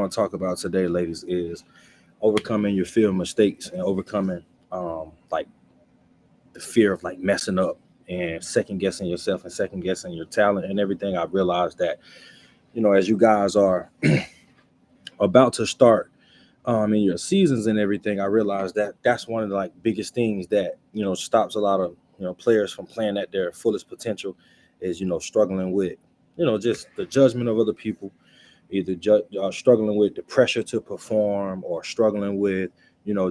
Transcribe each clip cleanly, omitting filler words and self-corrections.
want to talk about today, ladies, is overcoming your fear of mistakes and overcoming like the fear of like messing up and second guessing yourself and second guessing your talent and everything. I've realized that, as you guys are about to start in your seasons and everything, I realized that that's one of the like biggest things that, stops a lot of, players from playing at their fullest potential is, struggling with, just the judgment of other people, either struggling with the pressure to perform or struggling with,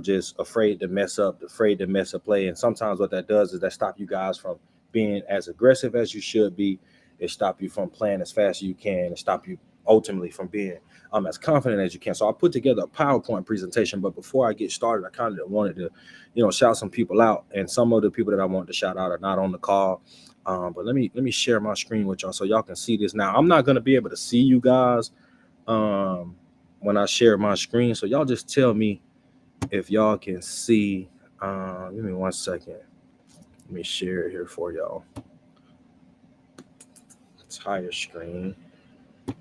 just afraid to mess up, afraid to mess up play. And sometimes what that does is that stop you guys from being as aggressive as you should be. It stop you from playing as fast as you can. It stop you ultimately from being as confident as you can. So I put together a PowerPoint presentation, but before I get started, I kind of wanted to, shout some people out. And some of the people that I want to shout out are not on the call. But let me share my screen with y'all so y'all can see this. Now I'm not gonna be able to see you guys um, when I share my screen. So y'all just tell me if y'all can see. Give me 1 second. Let me share it here for y'all. Entire screen.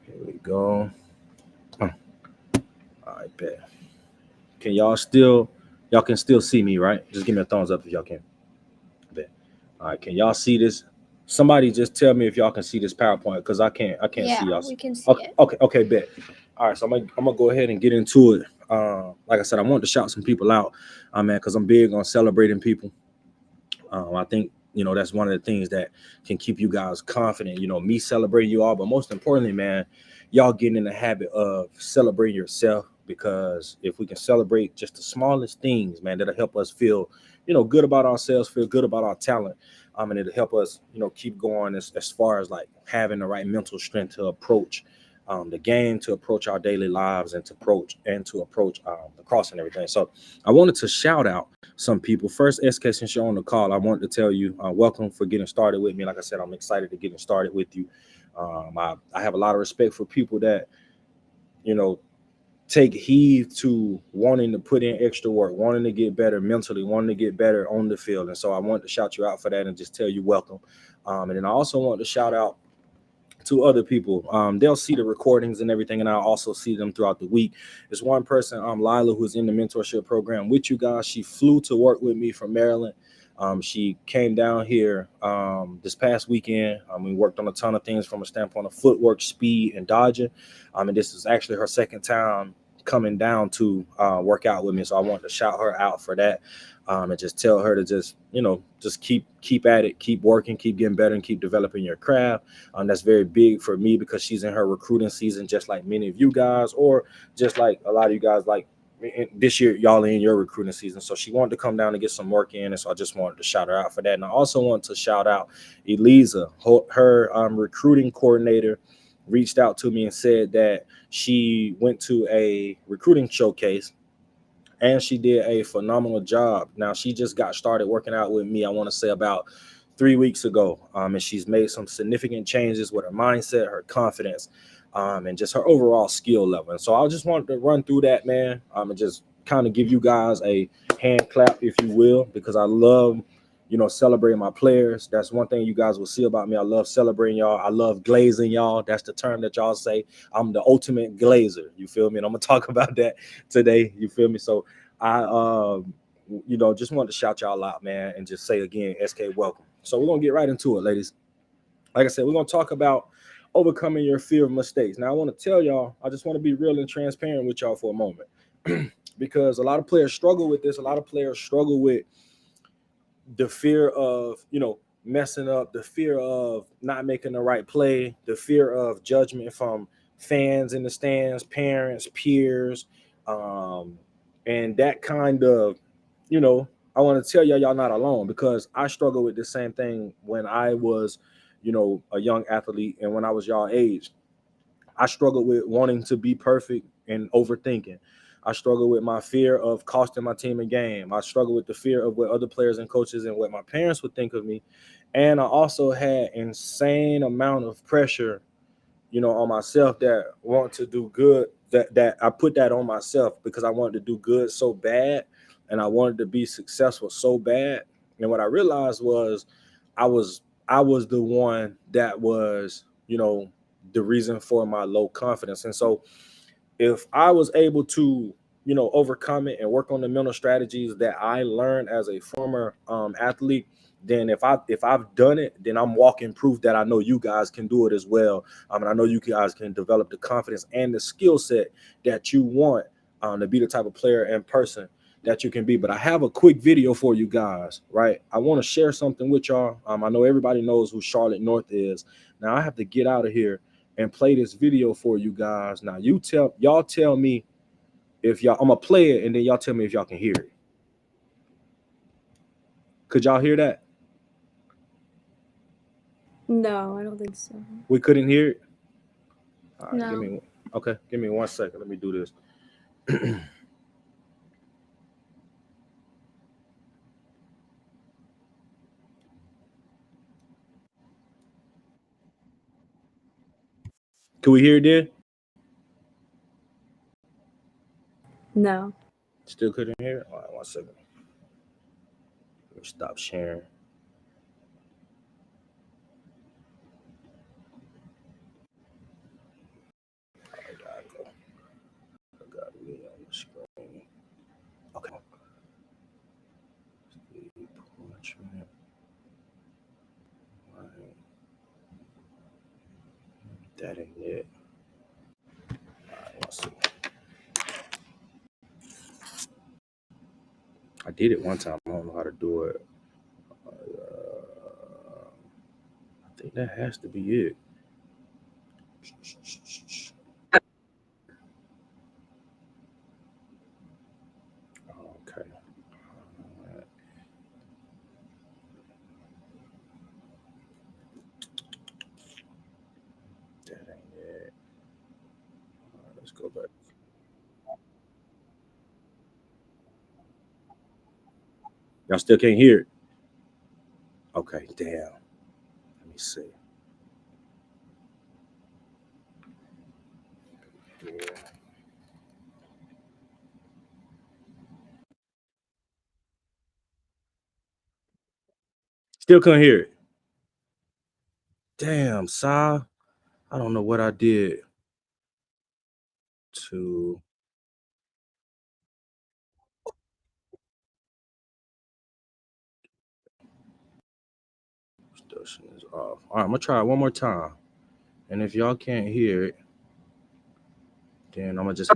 Here we go. All right, bet. Can y'all can still see me, right? Just give me a thumbs up if y'all can. Bet. All right, can y'all see this? Somebody just tell me if y'all can see this PowerPoint because I can't see Yeah, y'all. we can see Okay, it. okay, bet. All right, so I'm gonna go ahead and get into it. Like I said, I want to shout some people out, man, because I'm big on celebrating people. I think that's one of the things that can keep you guys confident. Me celebrating you all, but most importantly, man, y'all getting in the habit of celebrating yourself because if we can celebrate just the smallest things, man, that'll help us feel, good about ourselves, feel good about our talent. And it'll help us, keep going as far as like having the right mental strength to approach the game, to approach our daily lives, and to approach the cross and everything. So I wanted to shout out some people. First, SK, since you're on the call, I wanted to tell you welcome for getting started with me. Like I said, I'm excited to getting started with you. I have a lot of respect for people that, you know, take heed to wanting to put in extra work, wanting to get better mentally, wanting to get better on the field. And so I wanted to shout you out for that and just tell you welcome. And then I also want to shout out to other people. They'll see the recordings and everything, and I'll also see them throughout the week. There's one person, Lila, who's in the mentorship program with you guys. She flew to work with me from Maryland. She came down here this past weekend. We worked on a ton of things from a standpoint of footwork, speed, and dodging. And this is actually her second time coming down to work out with me. So I want to shout her out for that. And just tell her to just keep at it, keep working, keep getting better, and keep developing your craft. That's very big for me because she's in her recruiting season, just like many of you guys, or just like a lot of you guys, like this year, y'all in your recruiting season. So she wanted to come down and get some work in. And so I just wanted to shout her out for that. And I also want to shout out Eliza, her recruiting coordinator reached out to me and said that she went to a recruiting showcase and she did a phenomenal job. Now she just got started working out with me, I want to say about 3 weeks ago. And she's made some significant changes with her mindset, her confidence, and just her overall skill level. And so I just wanted to run through that, man, and just kind of give you guys a hand clap, if you will, because I love, celebrating my players. That's one thing you guys will see about me. I love celebrating y'all. I love glazing y'all. That's the term that y'all say. I'm the ultimate glazer. You feel me? And I'm gonna talk about that today. You feel me? So I, just wanted to shout y'all out, man, and just say again, SK, welcome. So we're gonna get right into it, ladies. Like I said, we're gonna talk about overcoming your fear of mistakes. Now, I want to tell y'all, I just want to be real and transparent with y'all for a moment, because a lot of players struggle with this. A lot of players struggle with the fear of, messing up, the fear of not making the right play, the fear of judgment from fans in the stands, parents, peers, um, and that kind of, you know, I want to tell y'all not alone because I struggle with the same thing when I was, a young athlete and when I was y'all age. I struggled with wanting to be perfect and overthinking. I struggle with my fear of costing my team a game. I struggle with the fear of what other players and coaches and what my parents would think of me. And I also had insane amount of pressure, on myself that want to do good. That I put that on myself because I wanted to do good so bad and I wanted to be successful so bad. And what I realized was I was I was the one that was, the reason for my low confidence. And so if I was able to, overcome it and work on the mental strategies that I learned as a former athlete, then if I've done it, then I'm walking proof that I know you guys can do it as well. And I know you guys can develop the confidence and the skill set that you want to be the type of player and person that you can be. But I have a quick video for you guys, right? I want to share something with y'all. I know everybody knows who Charlotte North is. Now I have to get out of here and play this video for you guys. Now y'all tell me if y'all, I'm gonna play it and then y'all tell me if y'all can hear it. Could y'all hear that? No, I don't think so. We couldn't hear it. All right, No. give me 1 second. Let me do this. Can we hear it then? No. Still couldn't hear it. All right, 1 second. Let me stop sharing. I got me on the screen. Okay. That ain't it. All right, 1 second. I did it one time. I don't know how to do it. I think that has to be it. Okay. That ain't it. All right, let's go back. Y'all still can't hear it. Okay, damn. Let me see. Yeah. Still couldn't hear it. Damn, Sa. I don't know what I did to. Discussion is off. All right, I'm gonna try it one more time. And if y'all can't hear it, then I'm gonna just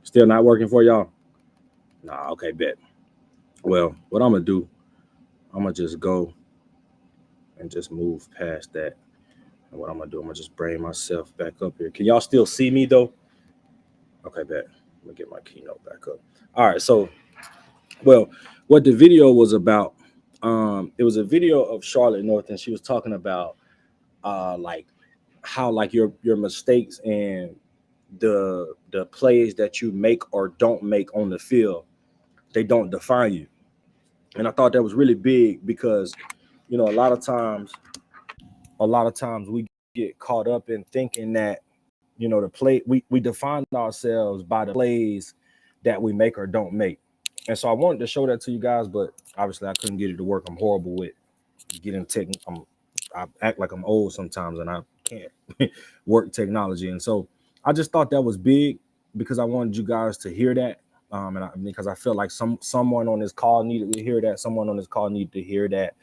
still not working for y'all. Nah, okay, bet. Well, what I'm gonna do, I'm gonna just go and just move past that. And what I'm gonna do, I'm gonna just bring myself back up here. Can y'all still see me though? Okay, bet. Let me get my keynote back up. All right, so well, what the video was about, it was a video of Charlotte North, and she was talking about like how like your mistakes and the plays that you make or don't make on the field, they don't define you. And I thought that was really big because a lot of times we get caught up in thinking that the play we define ourselves by the plays that we make or don't make. And so I wanted to show that to you guys, but obviously I couldn't get it to work. I'm horrible with getting tech. I act like I'm old sometimes, and I can't work technology. And so I just thought that was big because I wanted you guys to hear that. Because I felt like someone on this call needed to hear that. Someone on this call needed to hear that.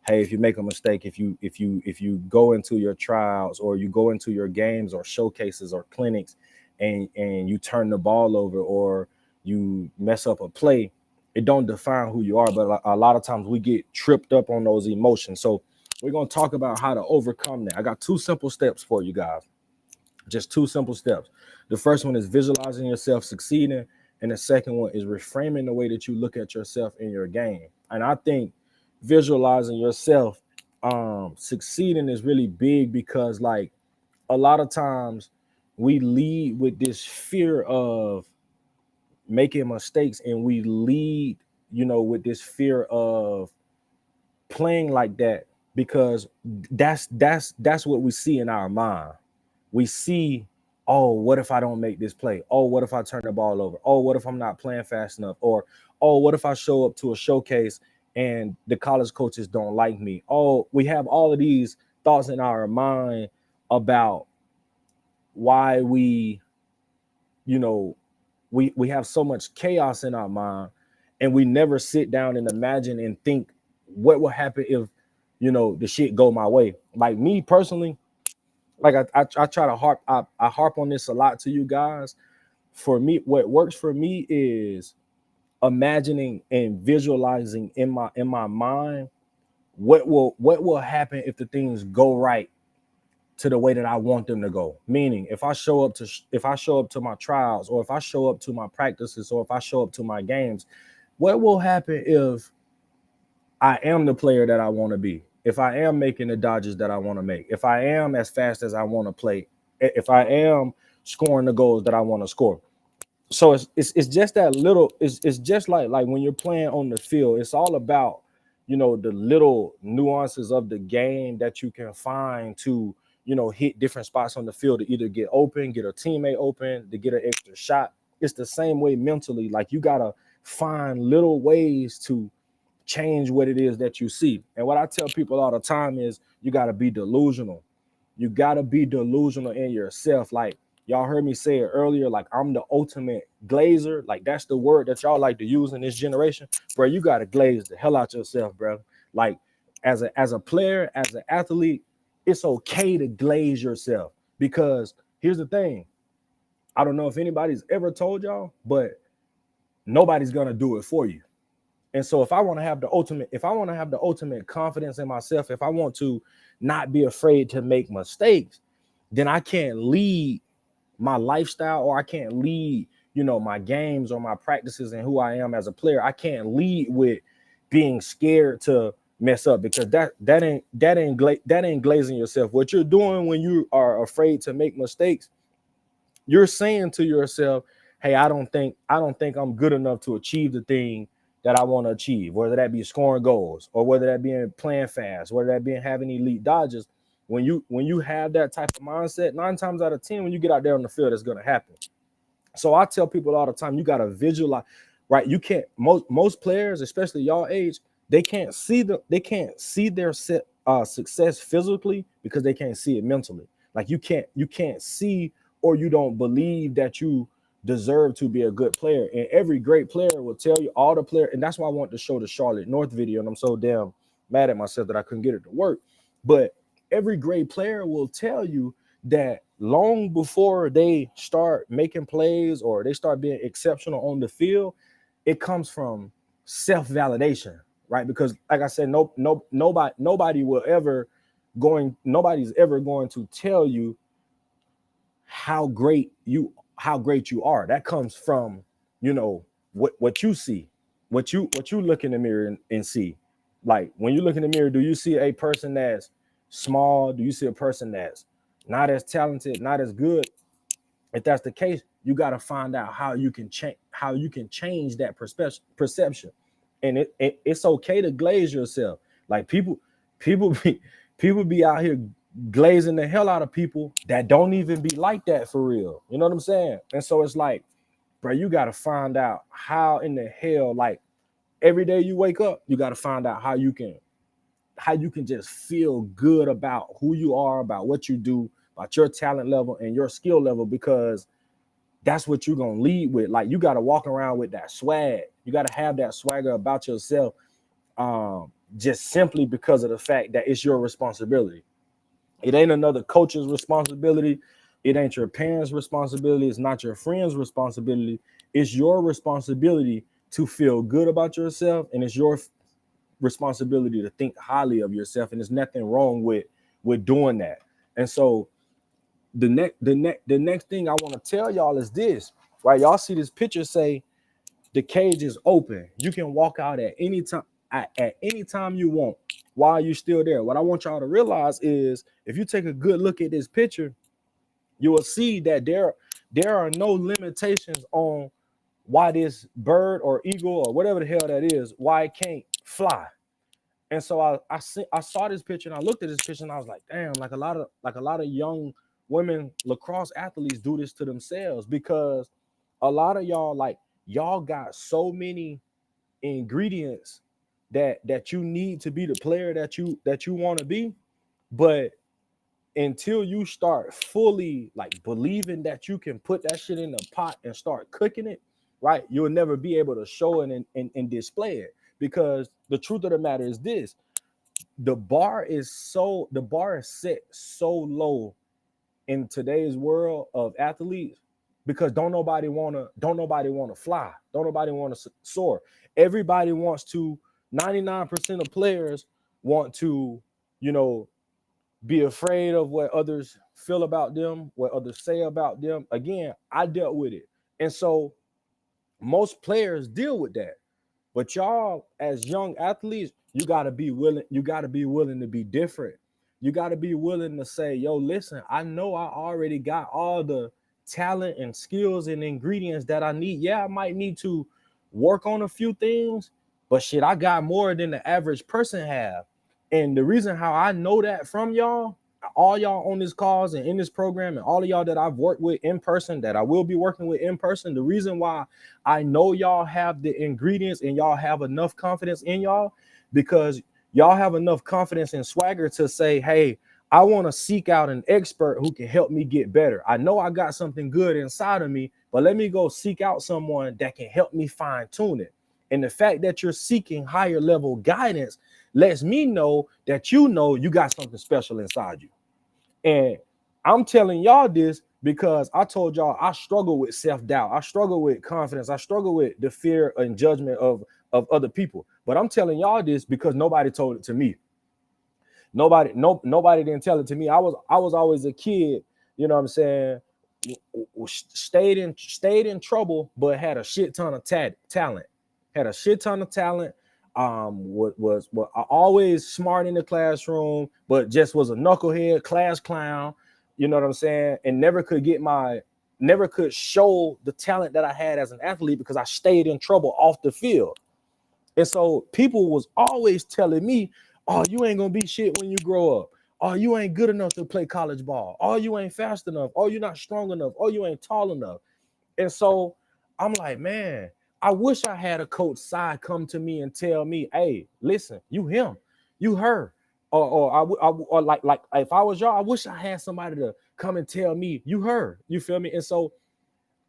Hey, if you make a mistake, if you go into your trials or you go into your games or showcases or clinics, and you turn the ball over or you mess up a play, it don't define who you are. But a lot of times we get tripped up on those emotions. So we're going to talk about how to overcome that. I got 2 simple steps for you guys. Just 2 simple steps. The first one is visualizing yourself succeeding, and the second one is reframing the way that you look at yourself in your game. And I think visualizing yourself succeeding is really big because like a lot of times we lead with this fear of making mistakes, and we lead with this fear of playing like that because that's what we see in our mind. We see, oh, what if I don't make this play? Oh, what if I turn the ball over? Oh, what if I'm not playing fast enough? Or oh, what if I show up to a showcase and the college coaches don't like me? Oh, we have all of these thoughts in our mind about why we, you know, we have so much chaos in our mind, and we never sit down and imagine and think what will happen if, the shit go my way. Like me personally, like I try to I harp on this a lot to you guys. For me, what works for me is imagining and visualizing in my mind what will happen if the things go right to the way that I want them to go. Meaning, if I show up to my trials, or if I show up to my practices, or if I show up to my games, what will happen if I am the player that I want to be? If I am making the dodges that I want to make, if I am as fast as I want to play, if I am scoring the goals that I want to score. So it's just that little, it's just like when you're playing on the field, it's all about, the little nuances of the game that you can find to, hit different spots on the field to either get open, get a teammate open, to get an extra shot. It's the same way mentally. Like, you gotta find little ways to change what it is that you see. And what I tell people all the time is, you got to be delusional. You got to be delusional in yourself. Like, y'all heard me say it earlier, like, I'm the ultimate glazer. Like, that's the word that y'all like to use in this generation. Bro, you got to glaze the hell out yourself, bro. Like, as a player, as an athlete, it's okay to glaze yourself, because here's the thing. I don't know if anybody's ever told y'all, but nobody's going to do it for you. And so if I want to have the ultimate confidence in myself, if I want to not be afraid to make mistakes, then I can't lead my lifestyle, or I can't lead, my games or my practices and who I am as a player. I can't lead with being scared to mess up, because that ain't glazing yourself. What you're doing when you are afraid to make mistakes, you're saying to yourself, hey, I don't think I'm good enough to achieve the thing that I want to achieve, whether that be scoring goals, or whether that be in playing fast, whether that be in having elite dodges. When you have that type of mindset, 9 times out of 10, when you get out there on the field, it's going to happen. So I tell people all the time, you got to visualize, right? You can't, most players, especially y'all age, they can't see their success physically, because they can't see it mentally. Like, you can't see, or you don't believe that you deserve to be a good player. And every great player will tell you, all the player, and that's why I want to show the Charlotte North video, and I'm so damn mad at myself that I couldn't get it to work. But every great player will tell you that long before they start making plays, or they start being exceptional on the field, it comes from self-validation, right? Because, like I said, nobody's ever going to tell you how great you are. That comes from, what you see, what you look in the mirror and see. Like, when you look in the mirror, do you see a person that's small? Do you see a person that's not as talented, not as good? If that's the case, you got to find out how you can change that perception. And it's okay to glaze yourself. Like, people be people be out here glazing the hell out of people that don't even be like that for real. You know what I'm saying? And so it's like, bro, you got to find out how in the hell, like, every day you wake up, you got to find out how you can just feel good about who you are, about what you do, about your talent level and your skill level, because that's what you're gonna lead with. Like, you got to walk around with that swag. You got to have that swagger about yourself, just simply because of the fact that it's your responsibility. It ain't another coach's responsibility. It ain't your parents' responsibility. It's not your friend's responsibility. It's your responsibility to feel good about yourself, and it's your responsibility to think highly of yourself. And there's nothing wrong with doing that. And so the next thing I want to tell y'all is this, right? Y'all see this picture say the cage is open. You can walk out at any time, at any time you want, while you're still there. What I want y'all to realize is, if you take a good look at this picture, you will see that there are no limitations on why this bird or eagle or whatever the hell that is, why it can't fly. And so I saw this picture, and I looked at this picture, and I was like, damn, like a lot of young women lacrosse athletes do this to themselves, because a lot of y'all, like, y'all got so many ingredients that you need to be the player that you want to be, but until you start fully like believing that you can put that shit in the pot and start cooking it, right? You'll never be able to show it and display it. Because the truth of the matter is this: the bar is set so low in today's world of athletes, because don't nobody want to fly, don't nobody want to soar. Everybody wants to 99% of players want to, you know, be afraid of what others feel about them, what others say about them. Again, I dealt with it. And so most players deal with that. But y'all, as young athletes, you gotta be willing. You gotta be willing to be different. You gotta be willing to say, "Yo, listen, I know I already got all the talent and skills and ingredients that I need. Yeah, I might need to work on a few things, but shit, I got more than the average person have." And the reason how I know that from y'all, all y'all on this cause and in this program, and all of y'all that I've worked with in person, that I will be working with in person, the reason why I know y'all have the ingredients and y'all have enough confidence in y'all, because y'all have enough confidence and swagger to say, hey, I want to seek out an expert who can help me get better. I know I got something good inside of me, but let me go seek out someone that can help me fine tune it. And the fact that you're seeking higher level guidance lets me know that you know you got something special inside you. And I'm telling y'all this because I told y'all I struggle with self-doubt. I struggle with confidence. I struggle with the fear and judgment of other people. But I'm telling y'all this because nobody told it to me. Nobody didn't tell it to me. I was always a kid, you know what I'm saying, stayed in trouble, but had a shit ton of talent. Had a shit ton of talent. Was always smart in the classroom, but just was a knucklehead, class clown. You know what I'm saying? And never could show the talent that I had as an athlete because I stayed in trouble off the field. And so people was always telling me, "Oh, you ain't gonna be shit when you grow up. Oh, you ain't good enough to play college ball. Oh, you ain't fast enough. Oh, you're not strong enough. Oh, you ain't tall enough." And so I'm like, man, I wish I had a coach side come to me and tell me, "Hey, listen, you him, you her," or like if I was y'all, I wish I had somebody to come and tell me, "You her." You feel me? And so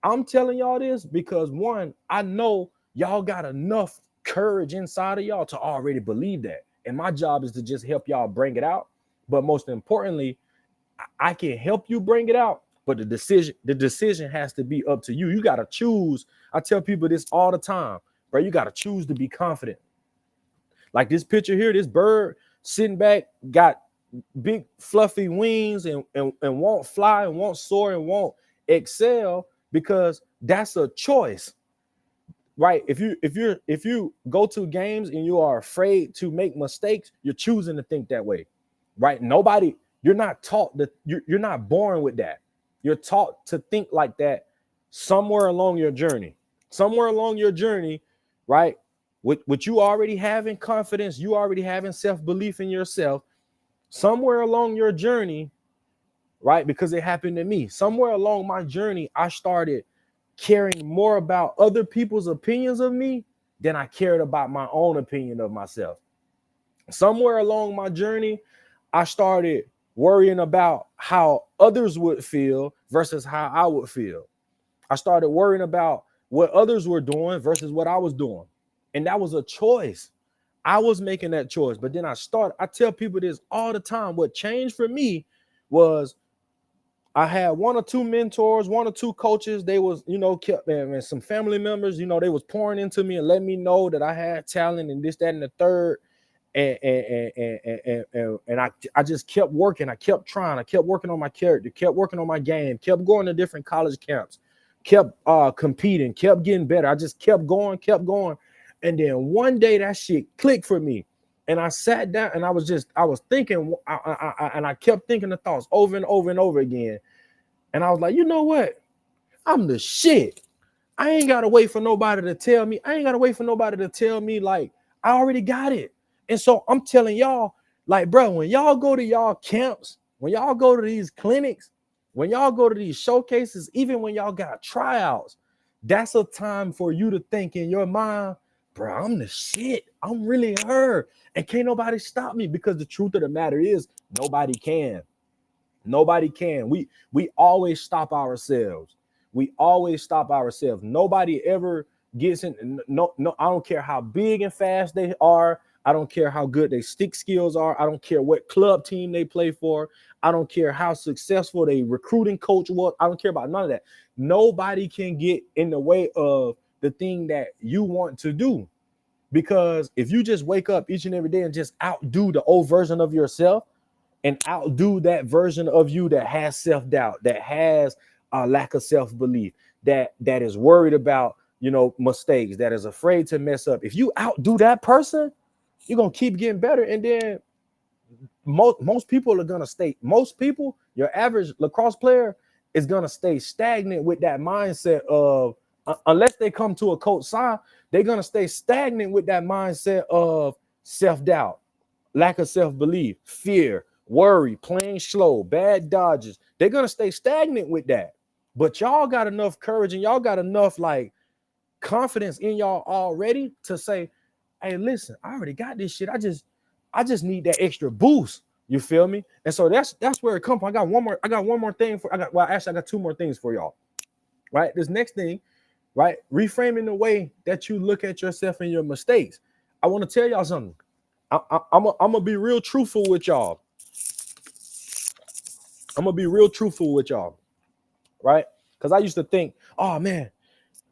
I'm telling y'all this because one, I know y'all got enough courage inside of y'all to already believe that. And my job is to just help y'all bring it out. But most importantly, I can help you bring it out, but the decision has to be up to you. You got to choose. I tell people this all the time, bro. You got to choose to be confident. Like this picture here, this bird sitting back, got big fluffy wings and won't fly and won't soar and won't excel because that's a choice, right? If you go to games and you are afraid to make mistakes, you're choosing to think that way, right? You're not taught that, you're not born with that. You're taught to think like that somewhere along your journey. Somewhere along your journey, right? With you already having confidence, you already having self-belief in yourself. Somewhere along your journey, right? Because it happened to me. Somewhere along my journey, I started caring more about other people's opinions of me than I cared about my own opinion of myself. Somewhere along my journey, I started worrying about how others would feel versus how I would feel. I started worrying about what others were doing versus what I was doing. And that was a choice. I was making that choice. But then I tell people this all the time. What changed for me was I had one or two mentors, one or two coaches. They was, kept, and some family members, they was pouring into me and letting me know that I had talent and this, that, and the third. And I just kept working. I kept trying. I kept working on my character, kept working on my game, kept going to different college camps, kept competing, kept getting better. I just kept going. And then one day that shit clicked for me. And I sat down and I was thinking, and I kept thinking the thoughts over and over and over again. And I was like, you know what? I'm the shit. I ain't got to wait for nobody to tell me. Like, I already got it. And so I'm telling y'all, like, bro, when y'all go to y'all camps, when y'all go to these clinics, when y'all go to these showcases, even when y'all got tryouts, that's a time for you to think in your mind, bro, I'm the shit. I'm really her. And can't nobody stop me, because the truth of the matter is nobody can. Nobody can. We always stop ourselves. We always stop ourselves. Nobody ever gets in. No. I don't care how big and fast they are. I don't care how good their stick skills are. I don't care what club team they play for. I don't care how successful they recruiting coach was. I don't care about none of that. Nobody can get in the way of the thing that you want to do. Because if you just wake up each and every day and just outdo the old version of yourself, and outdo that version of you that has self-doubt, that has a lack of self-belief, that is worried about, mistakes, that is afraid to mess up. If you outdo that person, you're gonna keep getting better. And then most people are gonna stay. Most people, your average lacrosse player, is gonna stay stagnant with that mindset of, unless they come to a coach side, they're gonna stay stagnant with that mindset of self-doubt, lack of self-belief, fear, worry, playing slow, bad dodges. They're gonna stay stagnant with that. But y'all got enough courage and y'all got enough like confidence in y'all already to say, hey, listen, I already got this shit. I just need that extra boost. You feel me? And so that's where it comes from. I got one more thing I got two more things for y'all. Right? This next thing, right? Reframing the way that you look at yourself and your mistakes. I want to tell y'all something. I'm gonna be real truthful with y'all. Right? Because I used to think, oh man,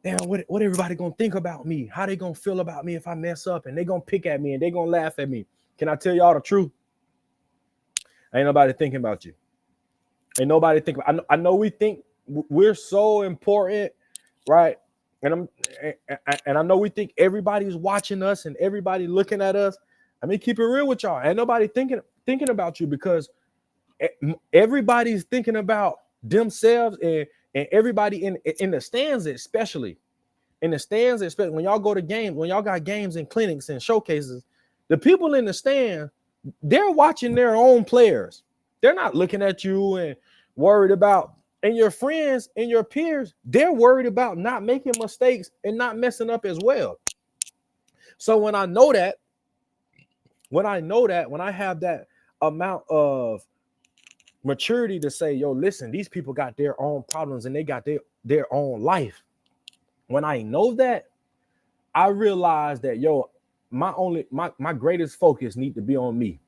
damn, what everybody gonna think about me? How they gonna feel about me if I mess up? And they gonna pick at me and they gonna laugh at me. Can I tell y'all the truth? Ain't nobody thinking about you. Ain't nobody think. I know we think we're so important, right? And I know we think everybody's watching us and everybody looking at us. I mean, keep it real with y'all. Ain't nobody thinking about you, because everybody's thinking about themselves, and everybody in the stands, especially when y'all go to games, when y'all got games and clinics and showcases, the people in the stand, they're watching their own players. They're not looking at you and worried about, and your friends and your peers, they're worried about not making mistakes and not messing up as well. So when I have that amount of maturity to say, yo, listen, these people got their own problems and they got their own life. When I know that, I realize that, yo, my greatest focus needs to be on me.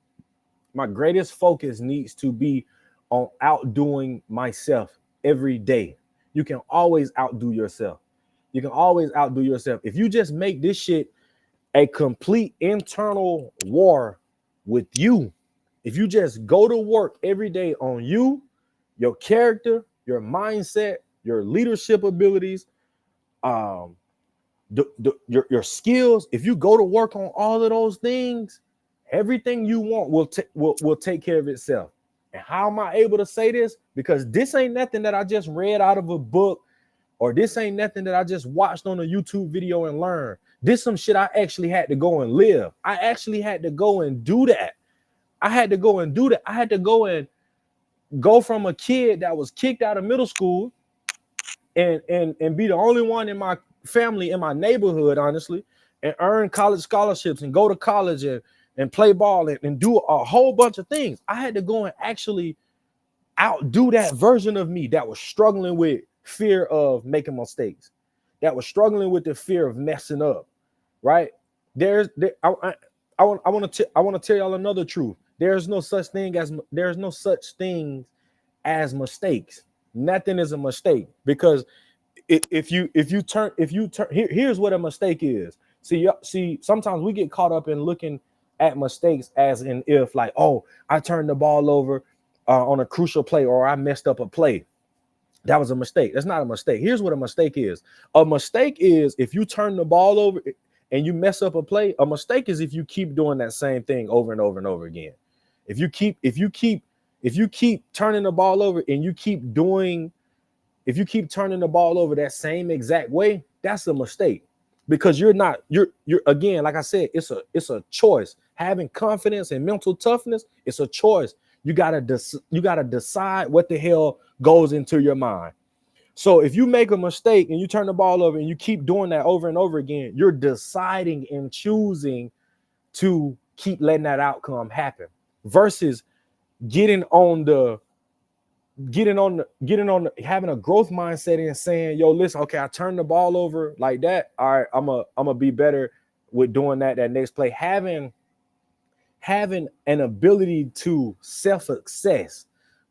My greatest focus needs to be on outdoing myself every day. You can always outdo yourself. If you just make this shit a complete internal war with you, if you just go to work every day on you, your character, your mindset, your leadership abilities, your skills, if you go to work on all of those things, everything you want will take care of itself. And how am I able to say this? Because this ain't nothing that I just read out of a book, or this ain't nothing that I just watched on a YouTube video and learned. This some shit I actually had to go and live. I actually had to go and do that. I had to go and go from a kid that was kicked out of middle school and be the only one in my family, in my neighborhood, honestly, and earn college scholarships and go to college and play ball and do a whole bunch of things. I had to go and actually outdo that version of me that was struggling with fear of making mistakes, that was struggling with the fear of messing up, right? I want to tell y'all another truth. There's no such thing as mistakes. Nothing is a mistake, because if you turn here's what a mistake is. See, sometimes we get caught up in looking at mistakes as in, if like, oh, I turned the ball over on a crucial play, or I messed up a play. That was a mistake. That's not a mistake. Here's what a mistake is. A mistake is if you turn the ball over and you mess up a play. A mistake is if you keep doing that same thing over and over and over again. If you keep turning the ball over and you keep turning the ball over that same exact way, that's a mistake. Because you're again, like I said, it's a choice. Having confidence and mental toughness, it's a choice. You gotta decide what the hell goes into your mind. So if you make a mistake and you turn the ball over and you keep doing that over and over again, you're deciding and choosing to keep letting that outcome happen, versus getting on the having a growth mindset and saying, yo, listen, okay, I turned the ball over like that. All right, I'm a be better with doing that next play. Having an ability to self-assess.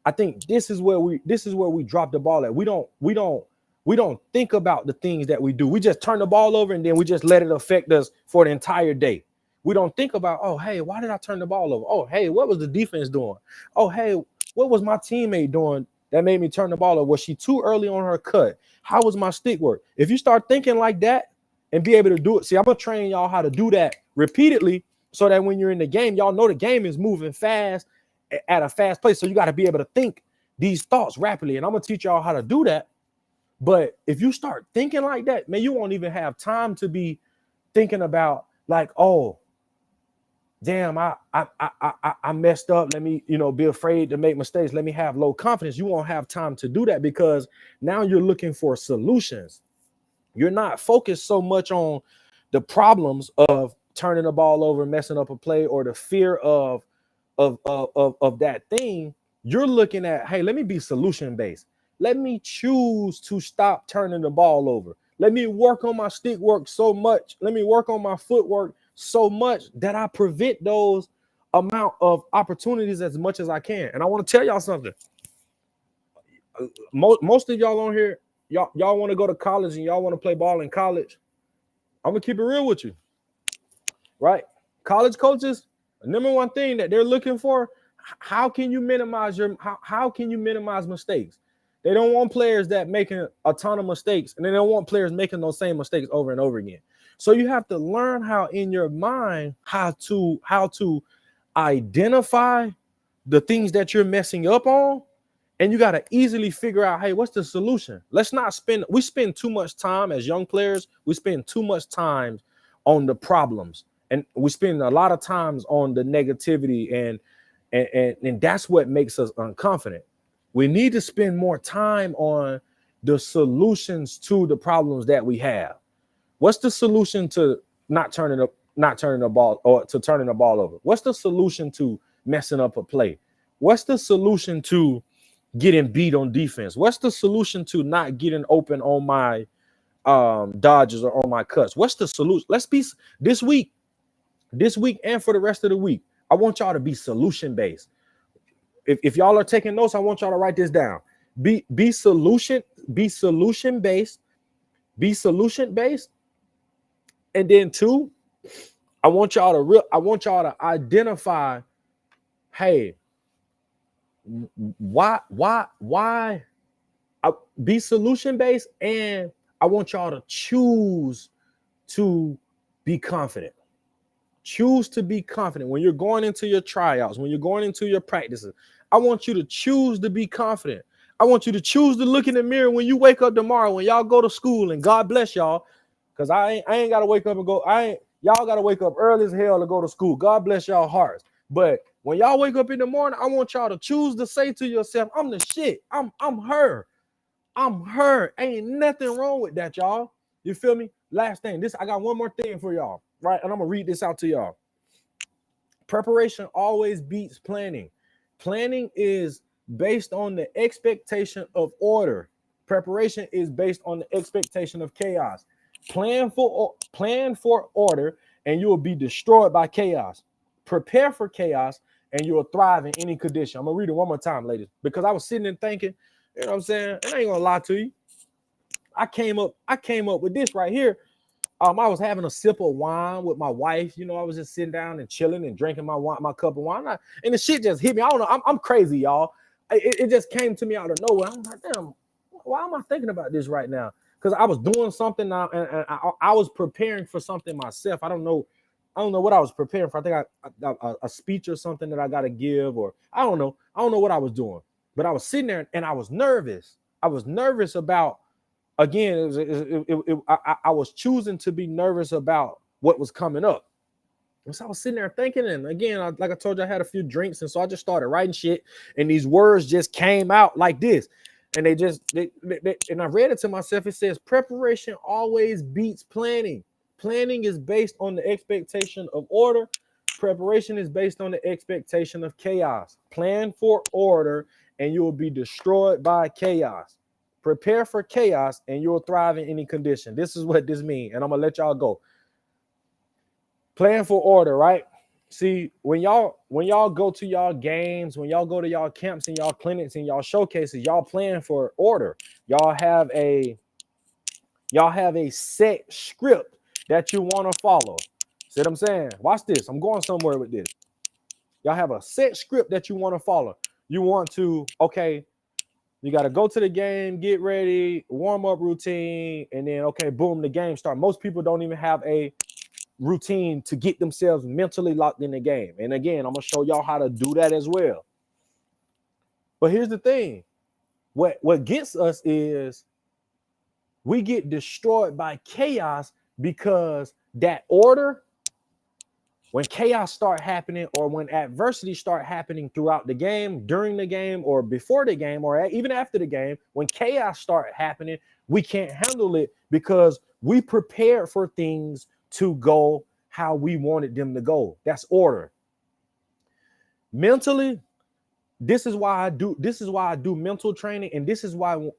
I think this is where we drop the ball at. We don't think about the things that we do. We just turn the ball over and then we just let it affect us for the entire day. We don't think about, oh, hey, why did I turn the ball over? Oh, hey, what was the defense doing? Oh, hey, what was my teammate doing that made me turn the ball over? Was she too early on her cut? How was my stick work? If you start thinking like that and be able to do it, see, I'm gonna train y'all how to do that repeatedly so that when you're in the game, y'all know the game is moving fast at a fast pace. So you got to be able to think these thoughts rapidly. And I'm gonna teach y'all how to do that. But if you start thinking like that, man, you won't even have time to be thinking about like, oh, damn, I messed up. Let me, be afraid to make mistakes. Let me have low confidence. You won't have time to do that because now you're looking for solutions. You're not focused so much on the problems of turning the ball over, messing up a play, or the fear of that thing. You're looking at, hey, let me be solution based. Let me choose to stop turning the ball over. Let me work on my stick work so much. Let me work on my footwork so much that I prevent those amount of opportunities as much as I can. And I want to tell y'all something. Most of y'all on here, y'all want to go to college and y'all want to play ball in college. I'm gonna keep it real with you, right? College coaches, the number one thing that they're looking for, how can you minimize how can you minimize mistakes? They don't want players that making a ton of mistakes, and they don't want players making those same mistakes over and over again. So you have to learn how in your mind how to identify the things that you're messing up on, and you got to easily figure out, hey, what's the solution? We spend too much time as young players. We spend too much time on the problems, and we spend a lot of times on the negativity, and that's what makes us unconfident. We need to spend more time on the solutions to the problems that we have. What's the solution to not turning the ball, or to turning the ball over? What's the solution to messing up a play? What's the solution to getting beat on defense? What's the solution to not getting open on my dodges or on my cuts? What's the solution? Let's be this week and for the rest of the week. I want y'all to be solution based. If y'all are taking notes, I want y'all to write this down. Be solution based. Be solution based. And then two, I want y'all to identify, hey, why be solution based, and I want y'all to choose to be confident. Choose to be confident when you're going into your tryouts, when you're going into your practices. I want you to choose to be confident. I want you to choose to look in the mirror when you wake up tomorrow, when y'all go to school, and God bless y'all, because I ain't got to wake up and go. Y'all got to wake up early as hell to go to school. God bless y'all hearts. But when y'all wake up in the morning, I want y'all to choose to say to yourself, I'm the shit. I'm her. I'm her. Ain't nothing wrong with that, y'all. You feel me? Last thing. I got one more thing for y'all, right? And I'm going to read this out to y'all. Preparation always beats planning. Planning is based on the expectation of order. Preparation is based on the expectation of chaos. Plan for order, and you will be destroyed by chaos. Prepare for chaos, and you will thrive in any condition. I'm gonna read it one more time, ladies, because I was sitting and thinking, you know what I'm saying? And I ain't gonna lie to you. I came up with this right here. I was having a sip of wine with my wife. I was just sitting down and chilling and drinking my cup of wine. And the shit just hit me. I don't know. I'm crazy, y'all. It just came to me out of nowhere. I'm like, damn, why am I thinking about this right now? Because I was doing something now, and I was preparing for something myself. I don't know what I was preparing for. I think a speech or something that I got to give, or I don't know. I don't know what I was doing. But I was sitting there and I was nervous. I was nervous about, again, I was choosing to be nervous about what was coming up. And so I was sitting there thinking, and again, like I told you, I had a few drinks, and so I just started writing shit, and these words just came out like this. And and I read it to myself. It says, preparation always beats planning. Planning is based on the expectation of order. Preparation is based on the expectation of chaos. Plan for order, and you will be destroyed by chaos. Prepare for chaos and you'll thrive in any condition. This is what this means, and I'm gonna let y'all go. Plan for order, right? See, when y'all go to y'all games, when y'all go to y'all camps and y'all clinics and y'all showcases, y'all plan for order. Y'all have a set script that you want to follow. See what I'm saying? Watch this. I'm going somewhere with this. Y'all have a set script that you want to follow. You want to, okay, you got to go to the game, get ready, warm up routine, and then, okay, boom, the game start. Most people don't even have a routine to get themselves mentally locked in the game. And again, I'm going to show y'all how to do that as well. But here's the thing. What gets us is we get destroyed by chaos because that order, when chaos start happening or when adversity start happening throughout the game, during the game or before the game or even after the game, when chaos start happening, we can't handle it because we prepared for things to go how we wanted them to go. That's order. Mentally, this is why I do mental training, and this is why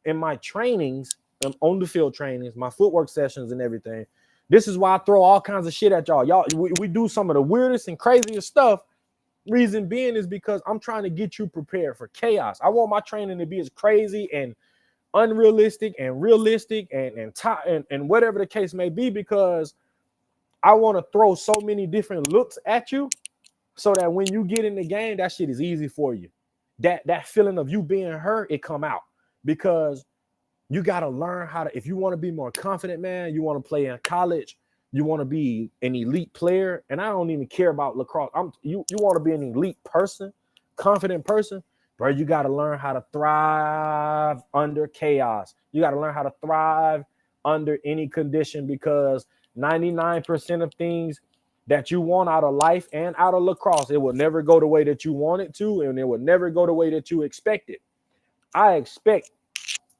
in my trainings, on the field trainings, my footwork sessions and everything, this is why I throw all kinds of shit at y'all. We do some of the weirdest and craziest stuff. Reason being is because I'm trying to get you prepared for chaos. I want my training to be as crazy and unrealistic and realistic and whatever the case may be, because I want to throw so many different looks at you so that when you get in the game, that shit is easy for you. That feeling of you being hurt, it come out, because you got to learn how to, if you want to be more confident, man, you want to play in college, you want to be an elite player, and I don't even care about lacrosse. You want to be an elite person, confident person, bro, you got to learn how to thrive under chaos. You got to learn how to thrive under any condition, because 99% of things that you want out of life and out of lacrosse, it will never go the way that you want it to, and it will never go the way that you expect it. I expect,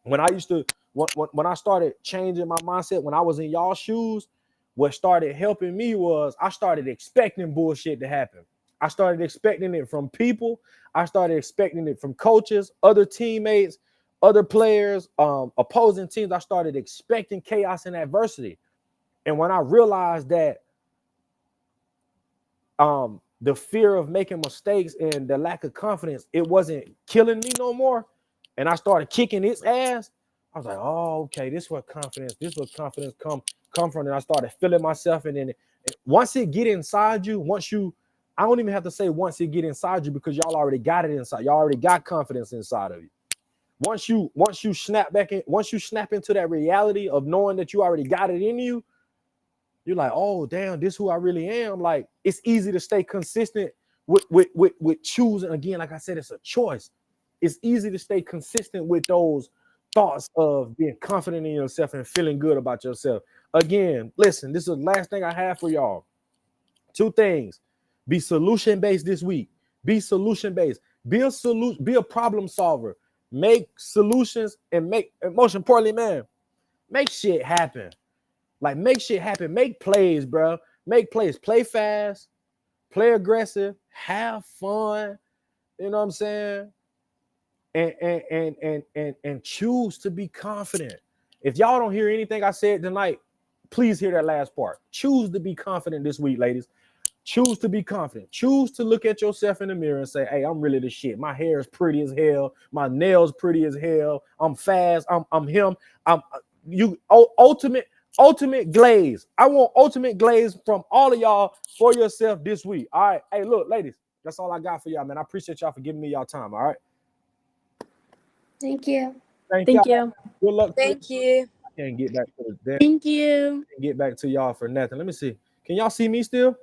when I used to, when I started changing my mindset, when I was in y'all shoes, what started helping me was I started expecting bullshit to happen. I started expecting it from people. I started expecting it from coaches, other teammates, other players, opposing teams. I started expecting chaos and adversity. And when I realized that the fear of making mistakes and the lack of confidence, it wasn't killing me no more, and I started kicking its ass, I was like, oh, okay, this is what confidence come from. And I started feeling myself. And then once it get inside you, I don't even have to say once it get inside you, because y'all already got it inside. Y'all already got confidence inside of you. Once you snap back in, once you snap into that reality of knowing that you already got it in you, you're like, oh, damn, this is who I really am. Like, it's easy to stay consistent with choosing. Again, like I said, it's a choice. It's easy to stay consistent with those thoughts of being confident in yourself and feeling good about yourself. Again, listen, this is the last thing I have for y'all. 2 things. Be solution-based this week. Be solution-based. Be a problem solver. Make solutions and most importantly, man, make shit happen. Like, make shit happen. Make plays, bro. Make plays. Play fast. Play aggressive. Have fun. You know what I'm saying? And choose to be confident. If y'all don't hear anything I said tonight, please hear that last part. Choose to be confident this week, ladies. Choose to be confident. Choose to look at yourself in the mirror and say, hey, I'm really the shit. My hair is pretty as hell. My nails pretty as hell. I'm fast. I'm him. Ultimate glaze. I want ultimate glaze from all of y'all for yourself this week. All right. Hey, look, ladies, that's all I got for y'all, man. I appreciate y'all for giving me y'all time. All right. Thank you. Thank y'all. you. Good luck. Thank you. I can't get back to the Thank you. get back to y'all for nothing. Let me see. Can y'all see me still?